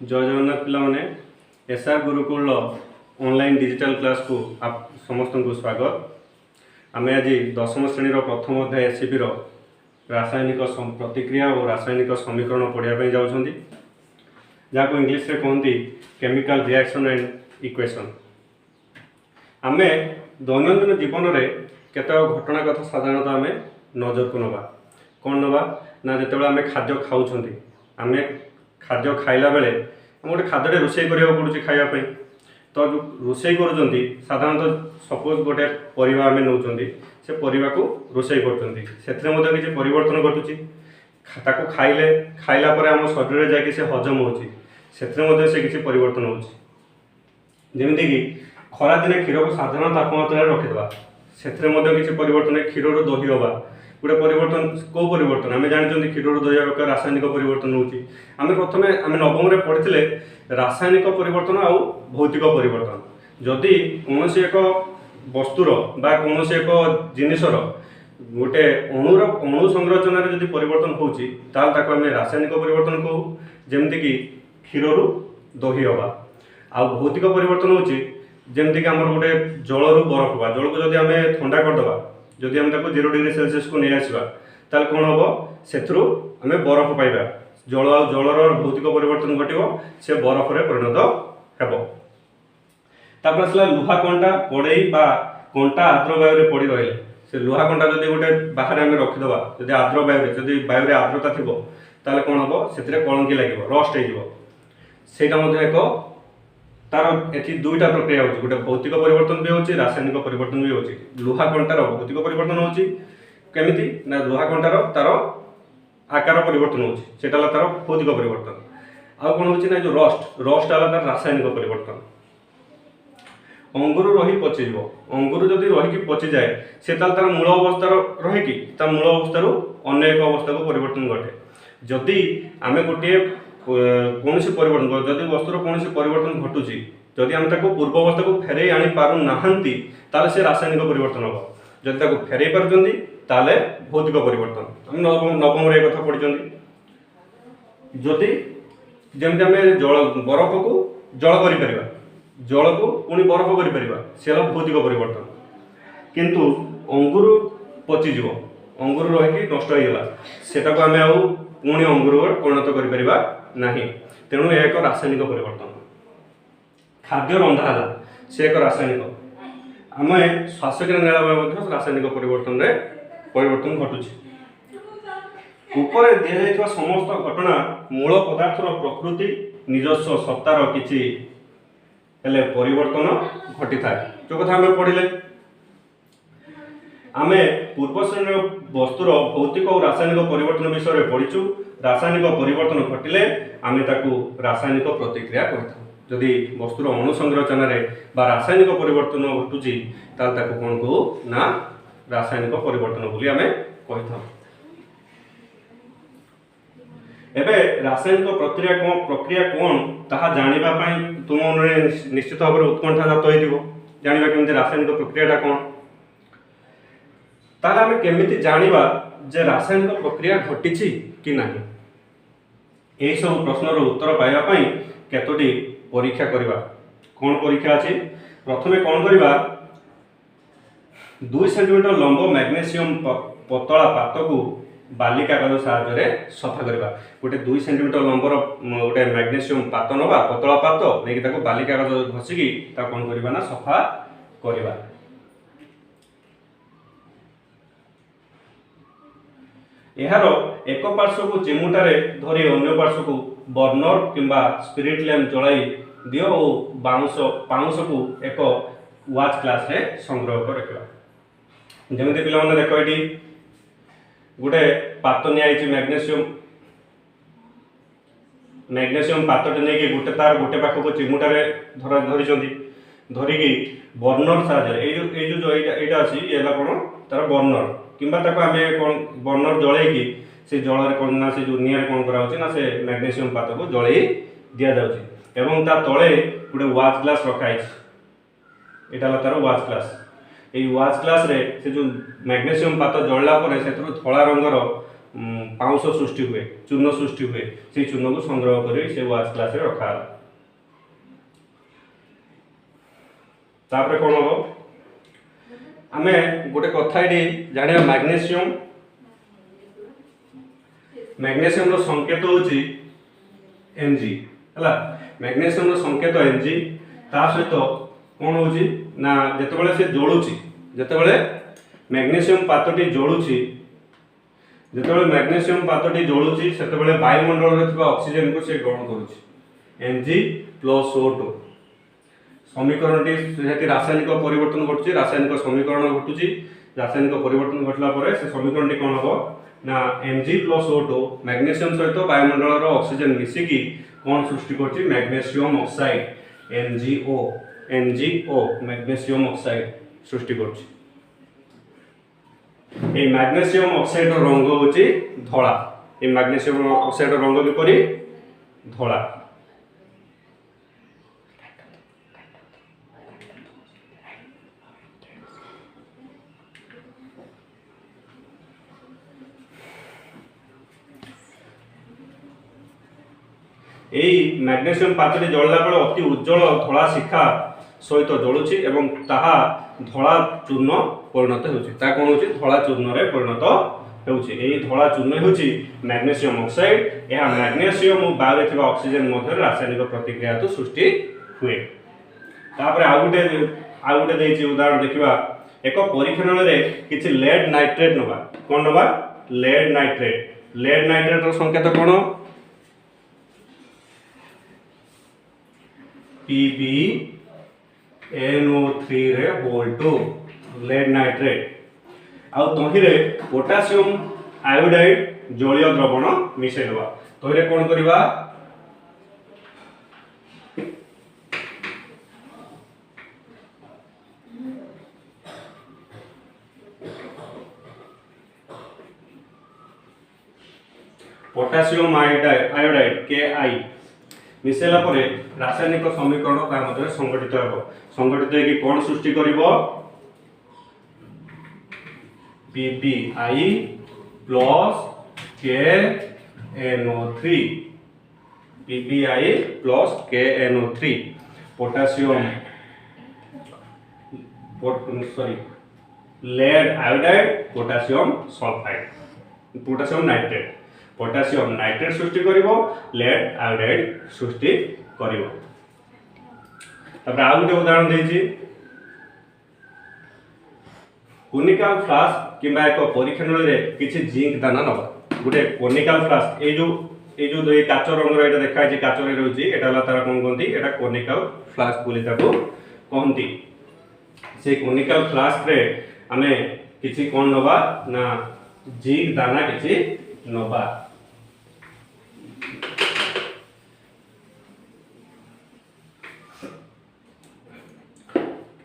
जय जगन्नाथ पिलाने SR Gurukul online digital class को आप समस्त को स्वागत। आम आज दशम श्रेणी प्रथम अध्याय एससीपी रासायनिक प्रतिक्रिया और रासायनिक समीकरण पढ़ाई जाऊँ जहाँ को इंग्लिश रे कहते केमिकल रिएक्शन एंड इक्वेशन। आम दैनंदिन जीवन में केतक घटना कथा साधारणतः आम नजर को नवा कौन नवा ना जिते आम खाद्य खाऊँ आम खाद्य खाइला बेले गोटे खाद्य रोषे करा पड़ू खावाई तो जो रोषे कर साधारणतः सपोज गोटे परिवा आम नौ से परिवा को रोषे कर किसी परिवर्तन घटुची ताको खाइले खाइला पर आम शरीर जाकि से हजम होची से किसी परिवर्तन होमती कि खरा दिने क्षीर को साधारण तापमात्रा रखीदा से किसी परिवर्तन क्षीर दही हवा गोटे परिवर्तन कौ परिवर्तन आम जानते क्षीर दही एक रासायनिक परिवर्तन होमें प्रथम आम नवम में पढ़ी रासायनिक परिवर्तन आउ भौतिक परिवर्तन जदि कौन एक वस्तुर बा कौन एक जिनसर गोटे अणुर अणु संरचन जब परिवर्तन होमें रासायनिक परिवर्तन कहू जमती कि क्षीर दही हवा आ भौतिक परिवर्तन होमती आम गोटे जलू बरफ हवा जल को जब आम ठंडा करदे जदि आम 0 डिग्री सेल्सियस को नहीं आसवा ताल कौन हम से आम बरफ पाइबा जल जलर भौतिक परिवर्तन घटो से बरफ में परिणत होपर आसला लुहा कंटा कड़े कंटा आर्द्र वायु पड़ रही से लुहा कंटा जब गोटे बाहर आम रखीदे जब आर्द्र वायु जब वायु आर्द्रता थी ताल कौन हम से कलंकी लगे रस्ट हो एक तार ये दुईटा प्रक्रिया होची गोटे भौतिक परिवर्तन भी होची रासायनिक परिवर्तन भी होची लुहा कंटार भौतिक परिवर्तन होची केमिति ना लुहा कंटार तार आकार परिवर्तन होची सेटा तार भौतिक परिवर्तन आ कोन होची ना जो रस्ट आला तार रासायनिक परिवर्तन। अंगुर रही पची जीवो अंगुर जदि रही पची जाए से तार मूल अवस्था रही कि मूल अवस्था अन्य एक अवस्था को परिवर्तन घटे जदि आम गोटे कौन परिवर्तन जदि वस्तुर कौन परिवर्तन घटुची जदि आम पूर्व अवस्था को फेरई आनी पारु नाहांती ताले से रासायनिक परिवर्तन हम जदि फेरई पारुचंदी ताले भौतिक परिवर्तन हम नवम रे कथा पढ़ी जदि जमती आम जल बरफ को जल कर जल को पुणी बरफ कर से भौतिक परिवर्तन किंतु अंगुर पचिज अंगुर रहीकि नष्ट होगा सेटा आम आउ पुणी अंगुर परिणत कर नहीं तेणु यह एक रासायनिक परिवर्तन। खाद्य रंधा से एक रासायनिक आम श्वासक्रिया नेला रासायनिक परिवर्तन घटुची ऊपर दिया समस्त घटना मूल पदार्थर प्रकृति निजस्व सत्तार किछि हेले परिवर्तन घटी था जो कथा आम पढ़ले आम पूर्व श्रेणी वस्तुर भौतिक और रासायनिक परिवर्तन विषय में पढ़ीचु रासायनिक परिवर्तन घटिले आम रासायनिक प्रतिक्रिया कही जदि वस्तुर अणु संरचन रासायनिक परिवर्तन घटुची कौन कहू ना रासायनिक परिवर्तन बोली आम कही एबे रासायनिक प्रक्रिया कौन ताहा जानिबा तुम निश्चित भाव में उत्कंठा जात हो जानिबा केमती रासायनिक प्रक्रिया कौन ताहले आम केमिति जानिबा जे रासायनिक प्रक्रिया घटिछि कि नाही एही सब प्रश्नर उत्तर पाइबा पई केतोटी परीक्षा करबा कोन परीक्षा अछि प्रथमे कोन करबा 2 सेंटीमीटर लंब मैग्नेशियम पतला पात को बाली कागज साहाय्य सफा करबा गोटे 2 सेंटीमीटर लंबर गोटे मैग्नेशियम पात नबा पतला पात नेकी ताको बाली कागज घसिकी ता कोन करबा ना सफा करबा यार एक पार्श्व को चिमुटारे धरी अन्य पार्श्व को बर्नर किंबा स्पिरिट लैम्प जलाई दियो और पाउंस को एक वाच क्लास रे संग्रह कर रखा जमी पे देख ये गोटे पात नि मैग्नेशियम पातटे नहीं गोटे तार गोटे पाख को चिमुटारे धरी धरिकी बर्नर साहाय्य जो यहाँ अच्छी ये कौन तार बर्नर किंबा आम कौन बर्नर जलैकी से जल कौन ना से जो निआर कौन करा से मैग्नेशियम पात को जल दि जाऊँगी तले गोटे वाच ग्लास रखाई यहाँ तार वाच ग्लास ये वाच ग्लास रे से जो मैग्नेशियम पात जलला से धला रंगर पाउंस सृष्टि हुए चूर्ण सृष्टि हुए से चूर्ण को संग्रह कर से वाश ग्लास रखा तापर कौन हम आम गोटे कथा ये जाना मैग्नेशियम मैग्नेशियम रो संकेत होची Mg हला मैग्नेशियम रो संकेत Mg ता सहित कौन होची ना जेतेबेले से जोड़ुची जेतेबेले मैग्नेशियम पातटी जोड़ुची जेतेबेले मैग्नेशियम पातटी जोड़ुची सेतेबेले वायुमंडल रे थिबा ऑक्सीजन को से ग्रहण करूची Mg + O2 समीकरणटी सेठी रासायनिक परिवर्तन घटुची रासायनिक समीकरण घटुची रासायनिक परिवर्तन घटला परे से समीकरणटी कोन हबो ना Mg + O2 मैग्नेशियम सहित वायुमंडल रो ऑक्सीजन मिसी की कोन सृष्टि करची magnesium oxide MgO magnesium oxide सृष्टि करची ए मैग्नेशियम ऑक्साइड रो रंग होची धळा ए मैग्नेशियम ऑक्साइड रो रंग किपरि धळा एई मैग्नेशियम पातटी जळला बेले अति उज्जवल धळा शिखा सहित जळुची एवं ताहा धळा चूर्ण परिणत होउची ता कोन होउची धळा चूर्ण रे परिणत होउची एई धळा चूर्ण होउची मैग्नेशियम ऑक्साइड एहा मैग्नेशियम और बायो थिबा ऑक्सीजन मध्य रासायनिक प्रतिक्रिया तो सृष्टि हुए तापर आ गुटे देछि उदाहरण देखिबा एक परीक्षण रे किछि लेड नाइट्रेट नबा कोन नबा लेड नाइट्रेट रो संकेत कोन PbNO3 रे बोल्टो लेड नाइट्रेट आउ तहिरे पोटासियम आयोडाइड जलीय द्रवण मिसै देबा तहिरे कोन करबा पोटासियम आयोडाइड Ki मिसेला परे रासायनिक समीकरण ता मध्य संगठित हेबो संगठित हे कि कोन सृष्टि करिवो PbI + KNO3 PbI + KNO3 potassium lead iodide potassium sulphide potassium nitrate सृष्टि करिवो लेड आयोडाइड सृष्टि करिवो तब आ गुटे उदाहरण देछि कोनिकल फ्लास्क किबा एक परीक्षण रे किछि जिंक दाना नबा गुटे कोनिकल फ्लास्क ए जो दो काच रंग रे एटा देखा छि काच रे रहउछि एटा ला तारा कोन कोंती एटा कोनिकल फ्लास्क बोली ताको कहंती से कोनिकल फ्लास्क रे हमें किछि कोन नबा ना जिंक दाना किछि नबा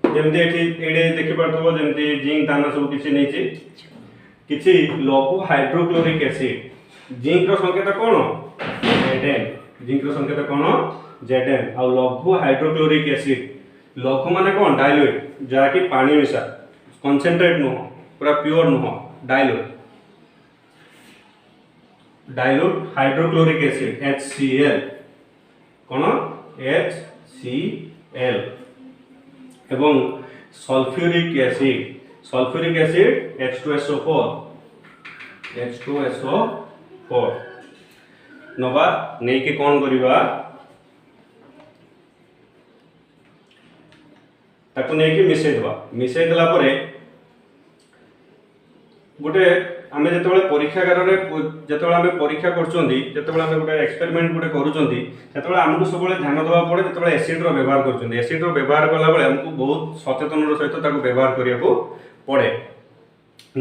जेमते एडे देखि परथबो जेमते जिंक दाना सब किछि नै छि किछि लघु हाइड्रोक्लोरिक एसिड जिंक रो संकेत कोन Zn जिंक रो संकेत कोन Zn आ लघु हाइड्रोक्लोरिक एसिड लघु माने कोन डाइल्यूट जा कि पानी मिसा कंसंट्रेट नो पूरा प्योर नो डाइल्यूट हाइड्रोक्लोरिक एसिड HCl कोन HCl एवं सल्फ्यूरिक एसिड H2SO4 नबा नै के कोन करिबा ताको नै के मिसै देला परे गोटे आमे जेतेबेले परीक्षागार रे जेतेबेले आमे परीक्षा करचोंदी जेतेबेले आमे गोटे एक्सपेरिमेंट गोटे करूचोंदी सेतेबेले हमकु सबले ध्यान देबा पड़े जेतेबेले एसिड रो व्यवहार करचोंदी एसिड रो व्यवहार कला बेले हमकु बहुत सचेतन रो सहित ताको व्यवहार करिया को पड़े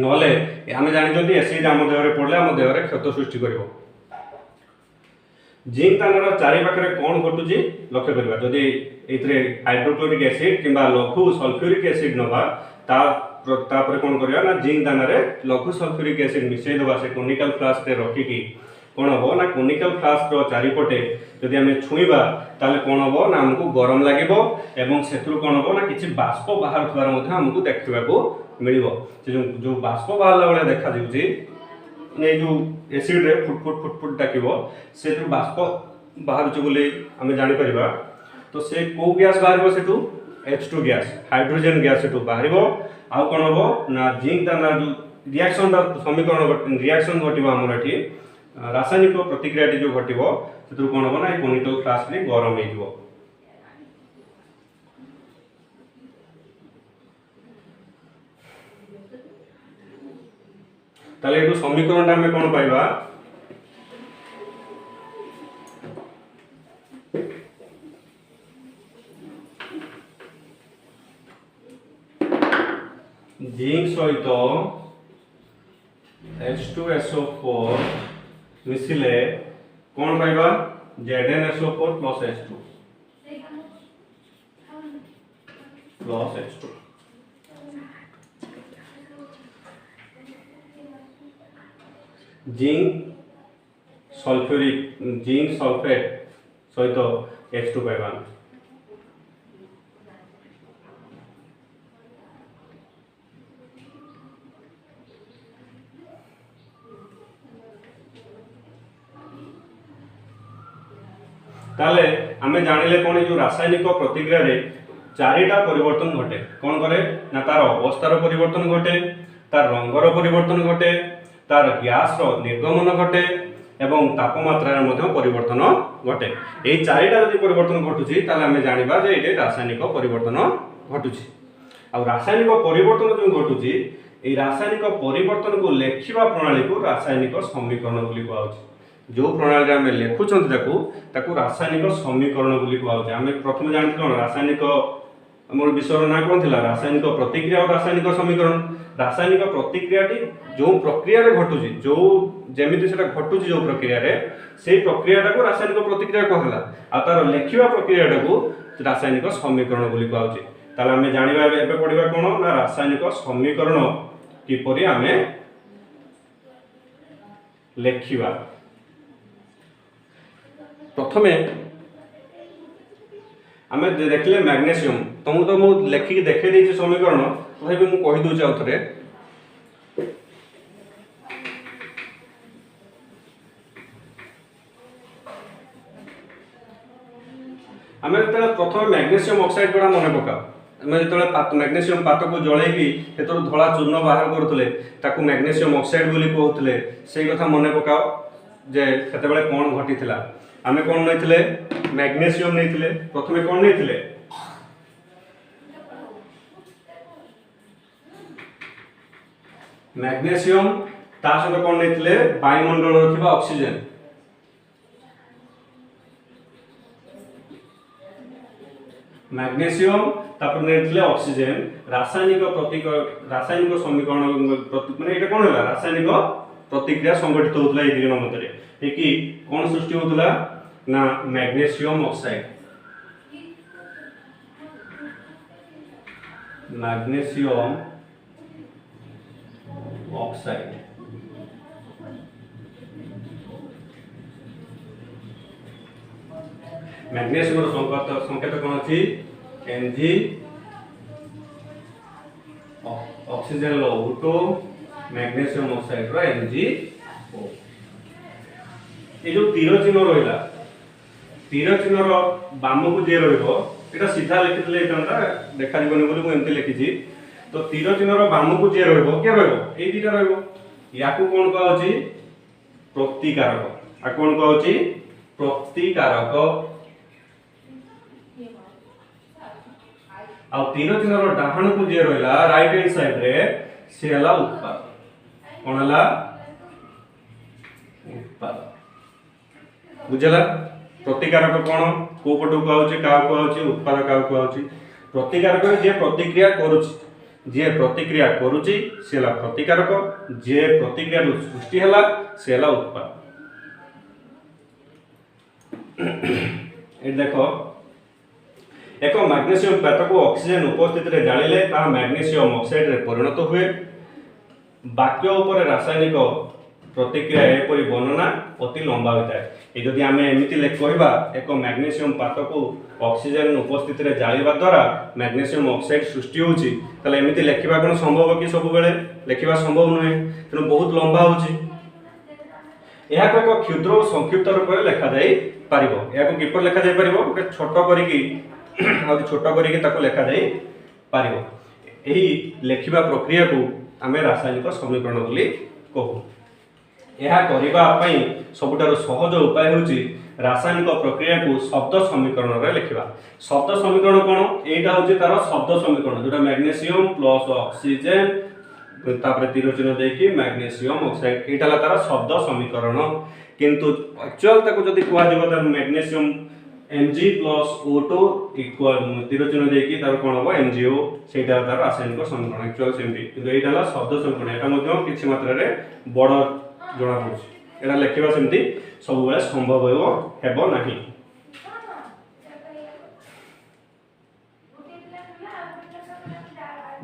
नले आमे जानि जंदी एसिड हम देह रे पड़ले हम देह रे क्षत सृष्टि करिवो जिंक दानार चारि पाखरे कोन घटुची लक्ष्य करबा जदि एथरे हाइड्रोक्लोरिक एसिड किबा लघु सल्फ्यूरिक एसिड नबा तापर कोन करिया ना जिंक दानारे लघु सल्फ्यूरिक एसिड मिसै दबा से कोनिकल फ्लास्क रे रखि की कोन हो ना कोनिकल फ्लास्क रो चारिपटे जदि हमें छुईबा ताले कोन हो ना हमकु गरम लागिवो एवं सेतु कोन हो ना किछि बाष्प बाहर थवार मध्ये हमकु देखिबा को मिलिवो से जो बाष्प बाहरला बेले देखा दिउची ने जो एसिड रे फुट फुट फुट फुट डाकिबो से बाष्प बाहर बोली आम जापर तो से कौ गैस बाहर से H2 गैस हाइड्रोजन गैस से बाहर आउ कौन हम ना जिंक ना जो रिएक्शन समीकरण रिएक्शन घटो आमर ये रासायनिक प्रतिक्रिया जो घटो से कौन हम ना कोनिकल फ्लास्क रे गरम हो ताले ये समीकरण आम कौन पाइबा जिंक सहित H2SO4 मिसिले कौन पाइबा ZnSO4 plus H2 plus H2 zinc sulphuric zinc sulphate सहित H2 पाइबा ताले आमे जानिले कौन जो रासायनिक प्रतिक्रिया रे चारिटा परिवर्तन घटे कौन करे ना तार अवस्थार परिवर्तन घटे तार रंगर परिवर्तन घटे तार गैस रो निर्गमन घटे एवं तापमात्रा रे परिवर्तन घटे एई चारिटा जदि परिवर्तन घटुची ताले आमे जानिबा जे एटे रासायनिक परिवर्तन घटुची आ रासायनिक परिवर्तन जो घटुची एई रासायनिक परिवर्तन को लेखिबा प्रणाली को रासायनिक समीकरण बोली कुआउची जो प्रणाली आम लिखुंत ताकू रासायनिक समीकरण बोली कुआउचे आम प्रथम जानते कौन रासायनिक आम विषय ना कौन थी रासायनिक प्रतिक्रिया और रासायनिक समीकरण रासायनिक प्रतिक्रिया जो प्रक्रिया घटुची जो जमी से घटुची जो प्रक्रिया से प्रक्रिया को रासायनिक प्रतिक्रिया कहला आ तार लेखिबा प्रक्रिया को रासायनिक समीकरण बोली कुआउचे ताले आम जानिबा एबे पढिबा कोन ना रासायनिक समीकरण किपरि आम लेखिबा प्रथमे आम देखले मैग्नेशियम तुमको तो मुझे लेखिक देखे देछि समीकरण तथापि मुझे कहि दउछि आउ थरे आम जो प्रथम मैग्नेशियम ऑक्साइड कड़ा मन पका आम जो मैग्नेशियम पात को जलैकी से धला चूर्ण बाहर करुले ताकू मैग्नेशियम ऑक्साइड बोली कहते से कथा मन पकाओ जे सेतेबेले कौन घटी आमे कौन नहीं मैग्नेशियम नहीं प्रथमे कौन नहीं मैग्नेशियम ता सहित कौन नहीं वायुमंडल थिबा ऑक्सीजन मैग्नेशियम तापर नहीं ऑक्सीजन रासायनिक समीकरण माने एटा कौन है रासायनिक प्रतिक्रिया संगठित होता है दिगन मत कि कौन सृष्टि होता ना magnesium oxide magnesium oxide magnesium संकेत कौन अच्छी Mg ऑक्सीजन लो O2 मैग्नेशियम ऑक्साइड रो MgO ये जो तीर चिन्ह रहा तीर चिन्ह बाम को जे रहा सीधा लिखिले देखा एमती लिखी तो तीर चिन्ह बाम को जे रे रहीटा रहा कौन कहुची प्रतिकारक आ कौन कहुची प्रतिकारक आ तीर चिन्ह डाहाण को जे रहा राइट हैंड साइड रे से उत्पाद कौन है उत्पाद बुझला प्रतिकारक कौन को पटू कहूँ क्या कहूँ उत्पाद क्या कहूँ प्रतिकारक जे प्रतिक्रिया करुच्ची जे प्रतिक्रिया करुच्ची से प्रतिकारक जे प्रतिक्रिया सृष्टि है से उत्पाद देख एक मैग्नेशियम पात को ऑक्सीजन उपस्थित रे जालिले ता मैग्नेशियम ऑक्साइड रे परिणत हुए वाक्य उपर रासायनिक प्रतिक्रिया एपरी वर्णना अति लंबा होता है यदि आम एमती कहवा एक मैग्नेशियम पात को ऑक्सीजन उपस्थित रे जालिबा द्वारा मैग्नेशियम ऑक्साइड सृष्टि होची तले एमती लेखिबा कोन संभव कि सब बेले लेखिबा संभव नुहे तेणु बहुत लंबा होची यह को एक क्षुद्र और संक्षिप्त रूप में लिखा जाई पारिबो। या को किपर लिखा जाई पारिबो गोटे छोट करिकी आ छोट करिकी ताको लिखा जाई पारिबो। एही लेखिबा प्रक्रिया को आमे रासायनिक समीकरण बोली कहू। यह करबा पई सबुठारु सहज उपाय होची रासायनिक प्रक्रिया को शब्द समीकरण रे लिखिबा। शब्द समीकरण कोन एटा होची तार शब्द समीकरण जोटा मैग्नीशियम प्लस ऑक्सीजन तापर तीर चिन्ह देकी मैग्नीशियम ऑक्साइड एटा ला तार शब्द समीकरण। किंतु एक्चुअल ताको जदी कुआ जबो तार magnesium Mg plus O2 equal तीर चिन्ह देकी तार कोन हो MgO सेटा तार रासायनिक समीकरण एक्चुअल सेमती। किंतु एटा ला शब्द समीकरण एटा मध्ये किछि मात्रा रे बड़ जणा पड़छ। एटा लिखिबा सेमती सब बेले संभव हेबो नाही।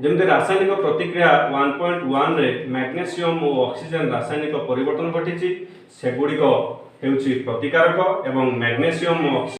जमते रासायनिक प्रतिक्रिया 1.1 रे मैग्नीशियम और ऑक्सीजन रासायनिक परिवर्तन घटिछि सेगुडी को हेउछि प्रतिकारक एवं मैग्नीशियम